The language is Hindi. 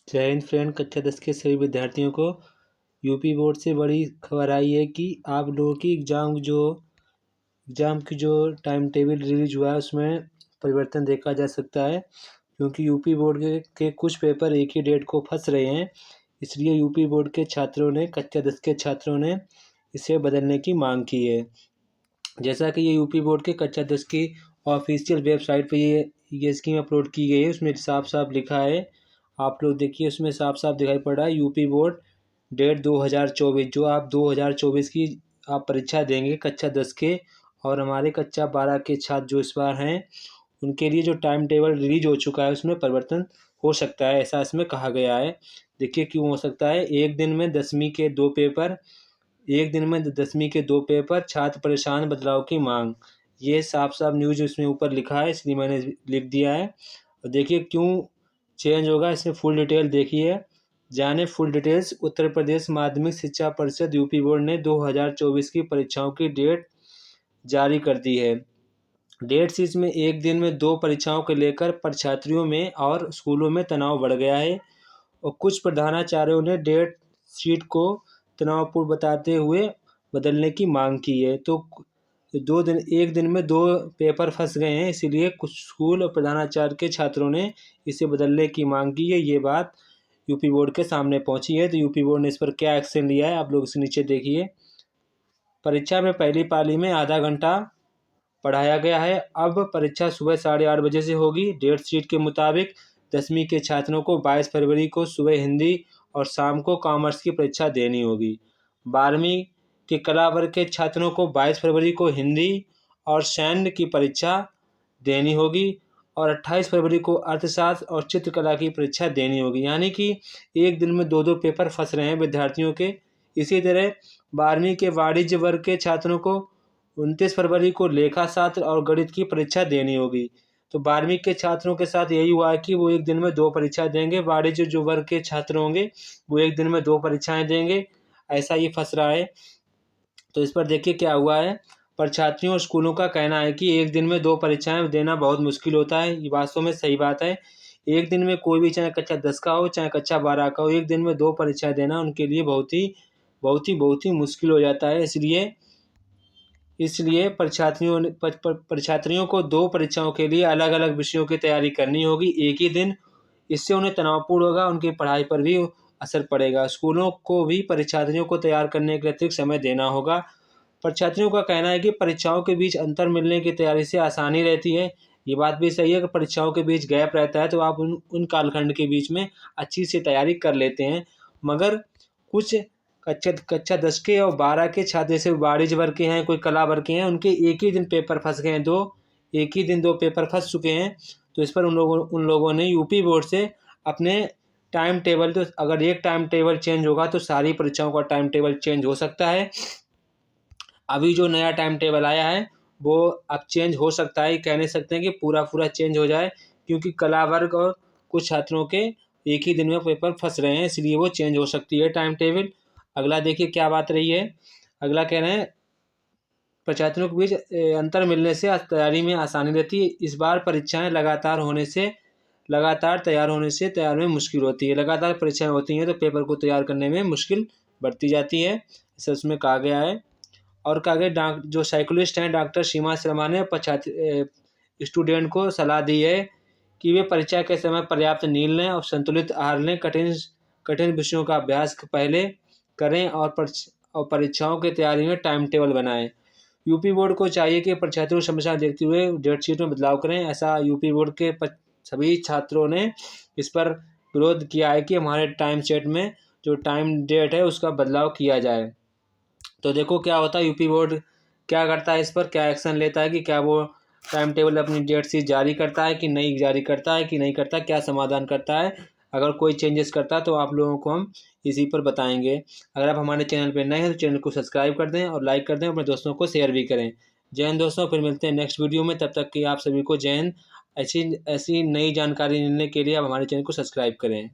जय हिंद फ्रेंड। कक्षा 10 के सभी विद्यार्थियों को यूपी बोर्ड से बड़ी खबर आई है कि आप लोगों की एग्ज़ाम की जो टाइम टेबल रिलीज हुआ है उसमें परिवर्तन देखा जा सकता है, क्योंकि यूपी बोर्ड के कुछ पेपर एक ही डेट को फंस रहे हैं। इसलिए यूपी बोर्ड के छात्रों ने, कक्षा 10 के छात्रों ने इसे बदलने की मांग की है। जैसा कि ये यूपी बोर्ड के कक्षा 10 की ऑफिशियल वेबसाइट पर ये स्कीम अपलोड की गई है, उसमें साफ साफ लिखा है, आप लोग देखिए, उसमें साफ साफ दिखाई पड़ रहा है यूपी बोर्ड डेट 2024। जो आप 2024 की आप परीक्षा देंगे कक्षा 10 के, और हमारे कक्षा 12 के छात्र जो इस बार हैं उनके लिए जो टाइम टेबल रिलीज हो चुका है उसमें परिवर्तन हो सकता है, ऐसा इसमें कहा गया है। देखिए क्यों हो सकता है। एक दिन में 10वीं के दो पेपर, छात्र परेशान, बदलाव की मांग। ये साफ साफ न्यूज़ इसमें ऊपर लिखा है, इसलिए मैंने लिख दिया है। और देखिए क्यों चेंज होगा, इसमें फुल डिटेल देखिए। जाने फुल डिटेल्स। उत्तर प्रदेश माध्यमिक शिक्षा परिषद यूपी बोर्ड ने 2024 की परीक्षाओं की डेट जारी कर दी है। डेट शीट में एक दिन में 2 परीक्षाओं को लेकर परीक्षार्थियों में और स्कूलों में तनाव बढ़ गया है, और कुछ प्रधानाचार्यों ने डेट शीट को तनावपूर्ण बताते हुए बदलने की मांग की है। तो एक दिन में 2 पेपर फंस गए हैं, इसीलिए कुछ स्कूल और प्रधानाचार्य के छात्रों ने इसे बदलने की मांग की है। ये बात यूपी बोर्ड के सामने पहुंची है। तो यूपी बोर्ड ने इस पर क्या एक्शन लिया है, आप लोग इस नीचे देखिए। परीक्षा में पहली पाली में आधा घंटा पढ़ाया गया है। अब परीक्षा सुबह 8:30 बजे से होगी। डेट शीट के मुताबिक 10वीं के छात्रों को 22 फरवरी को सुबह हिंदी और शाम को कॉमर्स की परीक्षा देनी होगी। 12वीं के कला वर्ग के छात्रों को 22 फरवरी को हिंदी और सैन्य की परीक्षा देनी होगी, और 28 फरवरी को अर्थशास्त्र और चित्रकला की परीक्षा देनी होगी। यानी कि एक दिन में 2 पेपर फंस रहे हैं विद्यार्थियों के। इसी तरह 12वीं के वाणिज्य वर्ग के छात्रों को 29 फरवरी को लेखा शास्त्र और गणित की परीक्षा देनी होगी। तो 12वीं के छात्रों के साथ यही हुआ है कि वो एक दिन में 2 परीक्षा देंगे। वाणिज्य जो वर्ग के छात्र होंगे वो एक दिन में 2 परीक्षाएं देंगे। ऐसा ये फंस रहा है। तो इस पर देखिए क्या हुआ है। परीक्षार्थियों और स्कूलों का कहना है कि एक दिन में 2 परीक्षाएं देना बहुत मुश्किल होता है। ये वास्तव में सही बात है। एक दिन में कोई भी, चाहे कक्षा 10 का हो चाहे कक्षा 12 का हो, एक दिन में 2 परीक्षाएं देना उनके लिए बहुत ही मुश्किल हो जाता है। इसलिए परीक्षार्थियों को 2 परीक्षाओं के लिए अलग अलग विषयों की तैयारी करनी होगी एक ही दिन। इससे उन्हें तनावपूर्ण होगा, उनकी पढ़ाई पर भी असर पड़ेगा। स्कूलों को भी परीक्षार्थियों को तैयार करने के अतिरिक्त समय देना होगा। परीक्षार्थियों का कहना है कि परीक्षाओं के बीच अंतर मिलने की तैयारी से आसानी रहती है। ये बात भी सही है कि परीक्षाओं के बीच गैप रहता है तो आप उन कालखंड के बीच में अच्छी सी तैयारी कर लेते हैं। मगर कुछ कक्षा 10 के और 12 के छात्र, जैसे वाणिज्य वर्ग के हैं, कोई कला वर्ग के हैं, उनके एक ही दिन पेपर फंस गए हैं। एक ही दिन 2 पेपर फंस चुके हैं। तो इस पर उन लोगों ने यूपी बोर्ड से अपने टाइम टेबल, तो अगर एक टाइम टेबल चेंज होगा तो सारी परीक्षाओं का टाइम टेबल चेंज हो सकता है। अभी जो नया टाइम टेबल आया है वो अब चेंज हो सकता है। कह नहीं सकते हैं कि पूरा चेंज हो जाए, क्योंकि कला वर्ग और कुछ छात्रों के एक ही दिन में पेपर फंस रहे हैं, इसलिए वो चेंज हो सकती है टाइम टेबल। अगला देखिए क्या बात रही है। अगला कह रहे हैं परीक्षार्थियों के बीच अंतर मिलने से तैयारी में आसानी रहती है। इस बार परीक्षाएं लगातार तैयार में मुश्किल होती है। लगातार परीक्षाएं होती हैं तो पेपर को तैयार करने में मुश्किल बढ़ती जाती है, इसे उसमें कहा गया है। और कहा गया जो साइकोलॉजिस्ट हैं डॉक्टर सीमा शर्मा ने स्टूडेंट को सलाह दी है कि वे परीक्षा के समय पर्याप्त नींद लें और संतुलित आहार लें। कठिन विषयों का अभ्यास पहले करें और परीक्षाओं की तैयारी में टाइम टेबल बनाएं। यूपी बोर्ड को चाहिए कि परीक्षार्थियों की समस्या देखते हुए डेट शीट में बदलाव करें। ऐसा यूपी बोर्ड के सभी छात्रों ने इस पर विरोध किया है कि हमारे टाइम सेट में जो टाइम डेट है उसका बदलाव किया जाए। तो देखो क्या होता है, यूपी बोर्ड क्या करता है, इस पर क्या एक्शन लेता है, कि क्या वो टाइम टेबल अपनी डेट शीट जारी करता है कि नहीं जारी करता है, कि नहीं करता, क्या समाधान करता है। अगर कोई चेंजेस करता है तो आप लोगों को हम इसी पर बताएंगे। अगर आप हमारे चैनल पर नए हैं तो चैनल को सब्सक्राइब कर दें और लाइक कर दें, अपने दोस्तों को शेयर भी करें। जय हिंद दोस्तों, फिर मिलते हैं नेक्स्ट वीडियो में। तब तक कि आप सभी को जय हिंद। ऐसी नई जानकारी मिलने के लिए आप हमारे चैनल को सब्सक्राइब करें।